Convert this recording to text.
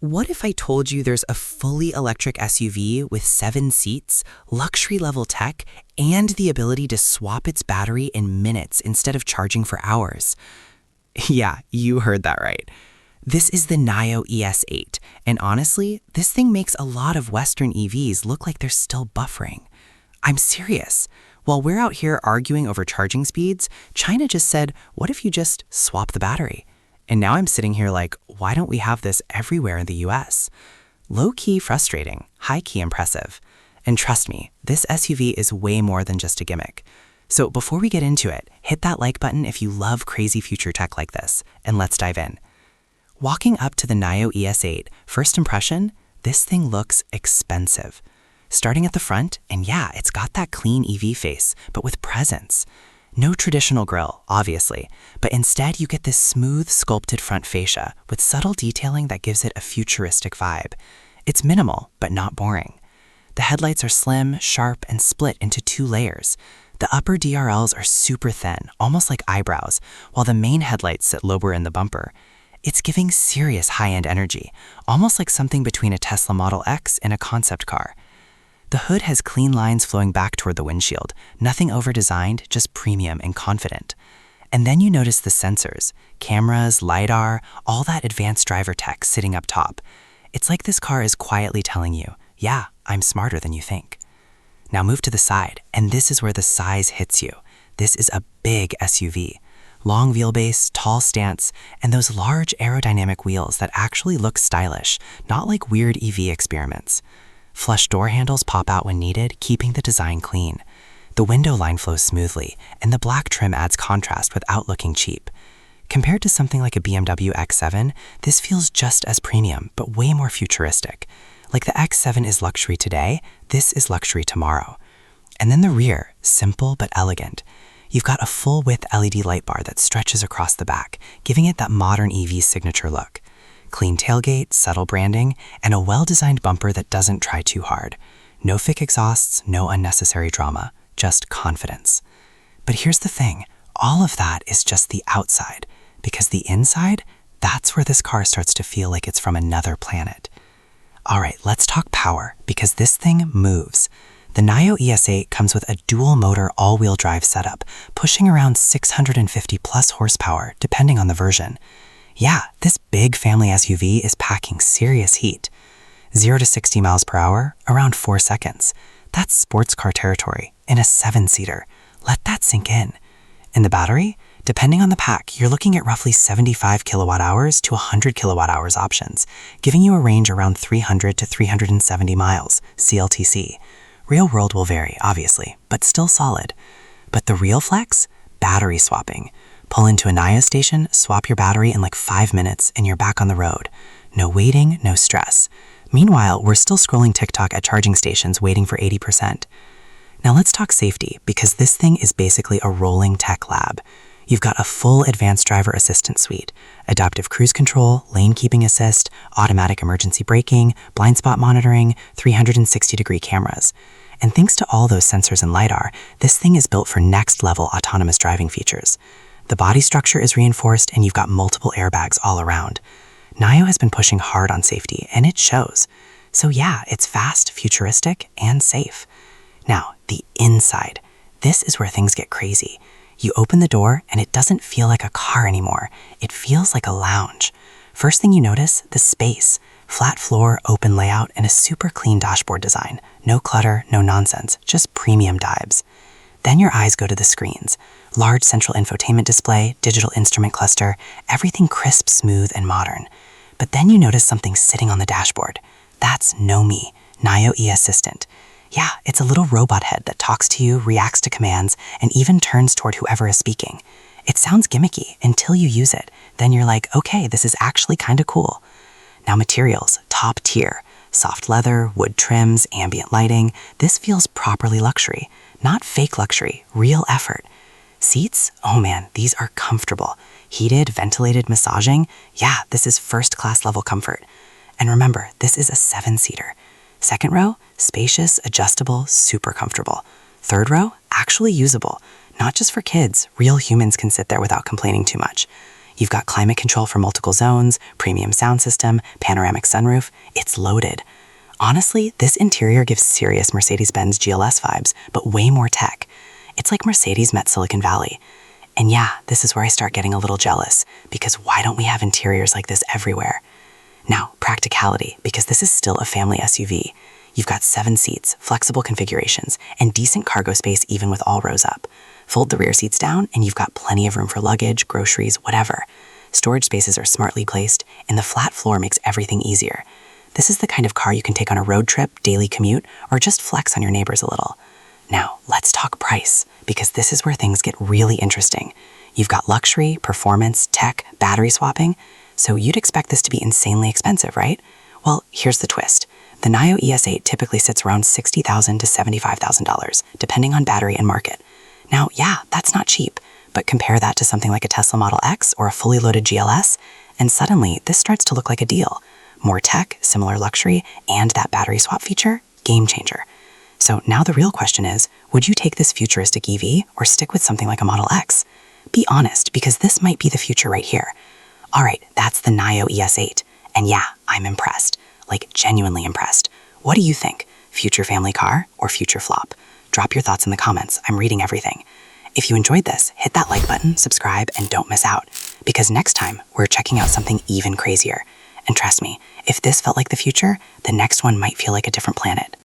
What if I told you there's a fully electric SUV with 7 seats, luxury-level tech, and the ability to swap its battery in minutes instead of charging for hours? Yeah, you heard that right. This is the NIO ES8, and honestly, this thing makes a lot of Western EVs look like they're still buffering. I'm serious. While we're out here arguing over charging speeds, China just said, what if you just swap the battery? And now I'm sitting here like, why don't we have this everywhere in the US? Low-key frustrating, high-key impressive. And trust me, this SUV is way more than just a gimmick. So before we get into it, hit that like button if you love crazy future tech like this, and let's dive in. Walking up to the NIO ES8, first impression, this thing looks expensive. Starting at the front, and yeah, it's got that clean EV face, but with presence. No traditional grille, obviously, but instead you get this smooth, sculpted front fascia with subtle detailing that gives it a futuristic vibe. It's minimal, but not boring. The headlights are slim, sharp, and split into 2 layers. The upper DRLs are super thin, almost like eyebrows, while the main headlights sit lower in the bumper. It's giving serious high-end energy, almost like something between a Tesla Model X and a concept car. The hood has clean lines flowing back toward the windshield, nothing over-designed, just premium and confident. And then you notice the sensors, cameras, LiDAR, all that advanced driver tech sitting up top. It's like this car is quietly telling you, yeah, I'm smarter than you think. Now move to the side, and this is where the size hits you. This is a big SUV. Long wheelbase, tall stance, and those large aerodynamic wheels that actually look stylish, not like weird EV experiments. Flush door handles pop out when needed, keeping the design clean. The window line flows smoothly, and the black trim adds contrast without looking cheap. Compared to something like a BMW X7, this feels just as premium, but way more futuristic. Like the X7 is luxury today, this is luxury tomorrow. And then the rear, simple but elegant. You've got a full-width LED light bar that stretches across the back, giving it that modern EV signature look. Clean tailgate, subtle branding, and a well-designed bumper that doesn't try too hard. No thick exhausts, no unnecessary drama, just confidence. But here's the thing, all of that is just the outside, because the inside, that's where this car starts to feel like it's from another planet. All right, let's talk power, because this thing moves. The NIO ES8 comes with a dual-motor all-wheel drive setup, pushing around 650 plus horsepower, depending on the version. Yeah, this big family SUV is packing serious heat. 0 to 60 miles per hour, around 4 seconds. That's sports car territory in a 7-seater. Let that sink in. And the battery? Depending on the pack, you're looking at roughly 75 kilowatt hours to 100 kilowatt hours options, giving you a range around 300 to 370 miles, CLTC. Real world will vary, obviously, but still solid. But the real flex? Battery swapping. Pull into a NIO station, swap your battery in like 5 minutes, and you're back on the road. No waiting, no stress. Meanwhile, we're still scrolling TikTok at charging stations waiting for 80%. Now let's talk safety, because this thing is basically a rolling tech lab. You've got a full advanced driver assistance suite, adaptive cruise control, lane keeping assist, automatic emergency braking, blind spot monitoring, 360-degree cameras. And thanks to all those sensors and LiDAR, this thing is built for next-level autonomous driving features. The body structure is reinforced, and you've got multiple airbags all around. NIO has been pushing hard on safety, and it shows. So yeah, it's fast, futuristic, and safe. Now, the inside. This is where things get crazy. You open the door, and it doesn't feel like a car anymore. It feels like a lounge. First thing you notice, the space. Flat floor, open layout, and a super clean dashboard design. No clutter, no nonsense, just premium dibes. Then your eyes go to the screens. Large central infotainment display, digital instrument cluster, everything crisp, smooth, and modern. But then you notice something sitting on the dashboard. That's NIO E-Assistant. Yeah, it's a little robot head that talks to you, reacts to commands, and even turns toward whoever is speaking. It sounds gimmicky until you use it. Then you're like, okay, this is actually kind of cool. Now materials, top tier. Soft leather, wood trims, ambient lighting. This feels properly luxury. Not fake luxury, real effort. Seats? Oh man, these are comfortable. Heated, ventilated, massaging? Yeah, this is first-class level comfort. And remember, this is a 7-seater. Second row? Spacious, adjustable, super comfortable. Third row? Actually usable. Not just for kids, real humans can sit there without complaining too much. You've got climate control for multiple zones, premium sound system, panoramic sunroof. It's loaded. Honestly, this interior gives serious Mercedes-Benz GLS vibes, but way more tech. It's like Mercedes met Silicon Valley. And yeah, this is where I start getting a little jealous, because why don't we have interiors like this everywhere? Now, practicality, because this is still a family SUV. You've got 7 seats, flexible configurations, and decent cargo space even with all rows up. Fold the rear seats down, and you've got plenty of room for luggage, groceries, whatever. Storage spaces are smartly placed, and the flat floor makes everything easier. This is the kind of car you can take on a road trip, daily commute, or just flex on your neighbors a little. Now, let's talk price, because this is where things get really interesting. You've got luxury, performance, tech, battery swapping, so you'd expect this to be insanely expensive, right? Well, here's the twist. The NIO ES8 typically sits around $60,000 to $75,000, depending on battery and market. Now, yeah, that's not cheap, but compare that to something like a Tesla Model X or a fully loaded GLS, and suddenly this starts to look like a deal. More tech, similar luxury, and that battery swap feature, game changer. So now the real question is, would you take this futuristic EV or stick with something like a Model X? Be honest, because this might be the future right here. All right, that's the NIO ES8. And yeah, I'm impressed. Like, genuinely impressed. What do you think? Future family car or future flop? Drop your thoughts in the comments. I'm reading everything. If you enjoyed this, hit that like button, subscribe, and don't miss out. Because next time, we're checking out something even crazier. And trust me, if this felt like the future, the next one might feel like a different planet.